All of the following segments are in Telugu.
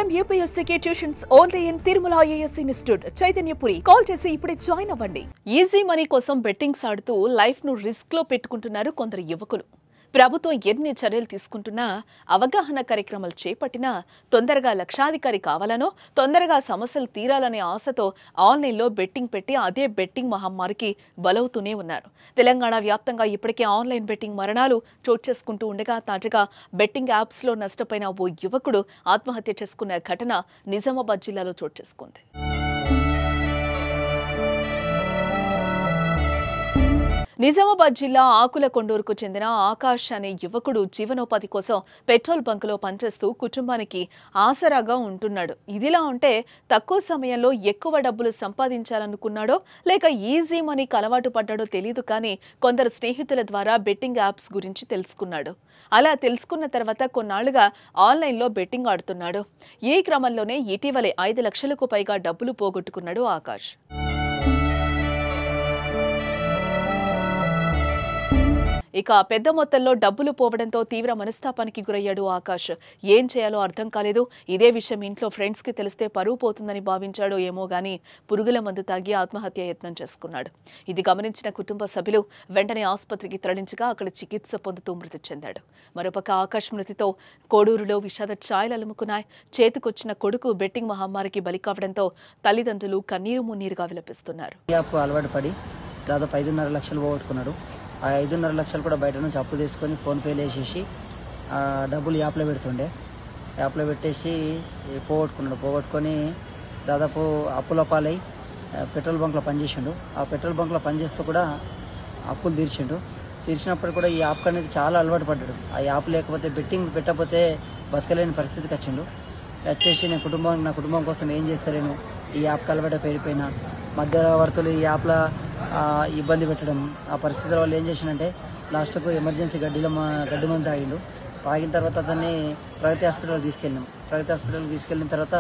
IIM UPSC tuitions only in Tirumala IAS institute Chaitanyapuri. Call చేసి ఇప్పుడే జాయిన్ అవ్వండి. ఈజీ మనీ కోసం బెట్టింగ్స్ ఆడుతూ లైఫ్ ను రిస్క్ లో పెట్టుకుంటున్నారు కొందరు యువకులు. ప్రభుత్వం ఎన్ని చర్యలు తీసుకుంటున్నా, అవగాహన కార్యక్రమాలు చేపట్టినా తొందరగా లక్షాధికారి కావాలనో, తొందరగా సమస్యలు తీరాలనే ఆశతో ఆన్లైన్లో బెట్టింగ్ పెట్టి అదే బెట్టింగ్ మహమ్మారికి బలవుతూనే ఉన్నారు. తెలంగాణ వ్యాప్తంగా ఇప్పటికే ఆన్లైన్ బెట్టింగ్ మరణాలు చోటు చేసుకుంటూ ఉండగా తాజాగా బెట్టింగ్ యాప్స్లో నష్టపోయిన ఓ యువకుడు ఆత్మహత్య చేసుకున్న ఘటన నిజామాబాద్ జిల్లాలో చోటు చేసుకుంది. నిజామాబాద్ జిల్లా ఆకులకొండూరుకు చెందిన ఆకాష్ అనే యువకుడు జీవనోపాధి కోసం పెట్రోల్ బంకులో పనిచేస్తూ కుటుంబానికి ఆసరాగా ఉంటున్నాడు. ఇదిలా ఉంటే తక్కువ సమయంలో ఎక్కువ డబ్బులు సంపాదించాలనుకున్నాడో లేక ఈజీ మనీకి అలవాటు పడ్డాడో తెలియదు, కానీ కొందరు స్నేహితుల ద్వారా బెట్టింగ్ యాప్స్ గురించి తెలుసుకున్నాడు. అలా తెలుసుకున్న తర్వాత కొన్నాళ్లుగా ఆన్లైన్లో బెట్టింగ్ ఆడుతున్నాడు. ఈ క్రమంలోనే ఇటీవలే 5 లక్షలకు పైగా డబ్బులు పోగొట్టుకున్నాడు ఆకాష్. ఇక పెద్ద మొత్తంలో డబ్బులు పోవడంతో తీవ్ర మనస్తాపానికి గురయ్యాడు ఆకాష్. ఏం చేయాలో అర్థం కాలేదు. ఇదే విషయం ఇంట్లో ఫ్రెండ్స్ కి తెలిస్తే పరువు పోతుందని భావించాడో ఏమో గానీ పురుగుల మందు తాగి ఆత్మహత్య యత్నం చేసుకున్నాడు. ఇది గమనించిన కుటుంబ సభ్యులు వెంటనే ఆసుపత్రికి తరలించగా అక్కడ చికిత్స పొందుతూ మృతి చెందాడు. మరోపక్క ఆకాష్ మృతితో కోడూరులో విషాద ఛాయలు అలుముకున్నాయి. చేతికొచ్చిన కొడుకు బెట్టింగ్ మహమ్మారికి బలి కావడంతో తల్లిదండ్రులు కన్నీరు మున్నీరుగా విలపిస్తున్నారు. అలవాటు పడి దాదాపు 5.5 లక్షలు పోగొట్టుకున్నాడు. ఆ 5.5 లక్షలు కూడా బయట నుంచి అప్పు తీసుకొని ఫోన్పేలు వేసేసి డబ్బులు యాప్లో పెడుతుండే. యాప్లో పెట్టేసి పోగొట్టుకొని దాదాపు అప్పుల పాలై పెట్రోల్ బంక్లో పనిచేసిండు. ఆ పెట్రోల్ బంక్లో పనిచేస్తూ కూడా అప్పులు తీర్చినప్పుడు కూడా ఈ యాప్ అనేది చాలా అలవాటు పడ్డాడు. ఆ యాప్ లేకపోతే బెట్టింగ్ పెట్టకపోతే బతకలేని పరిస్థితికి వచ్చేసి నా కుటుంబం కోసం ఏం చేస్తలేను, ఈ యాప్కి అలవాటు పెరిగిపోయినా మధ్యవర్తులు ఈ యాప్లో ఇబ్బంది పెట్టడం. ఆ పరిస్థితుల వల్ల ఏం చేసిందంటే లాస్ట్కు ఎమర్జెన్సీ గడ్డి మందు తాగిన తర్వాత అతన్ని ప్రగతి హాస్పిటల్కి తీసుకెళ్ళిన తర్వాత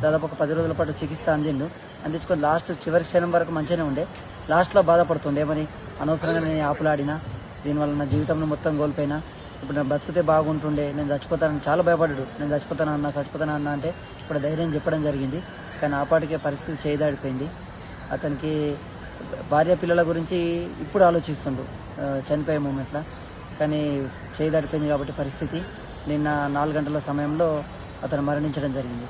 దాదాపు ఒక 10 రోజుల పాటు చికిత్స అందించుకొని చివరి క్షణం వరకు మంచిగానే ఉండే. లాస్ట్లో బాధపడుతుండే, మరి అనవసరంగా నేను యాప్లు ఆడినా, దీనివల్ల నా జీవితంలో మొత్తం కోల్పోయినా, ఇప్పుడు నేను బతికితే బాగుంటుండే, నేను చచ్చిపోతానని చాలా భయపడ్డాడు. నేను చచ్చిపోతానన్నా అంటే ఇప్పుడు ధైర్యం చెప్పడం జరిగింది. కానీ ఆపాటికే పరిస్థితి చేయదాడిపోయింది. అతనికి భార్య పిల్లల గురించి ఇప్పుడు ఆలోచిస్తుండు చనిపోయే మూమెంట్లో, కానీ చేయదాడిపోయింది కాబట్టి పరిస్థితి నిన్న 4 గంటల సమయంలో అతను మరణించడం జరిగింది.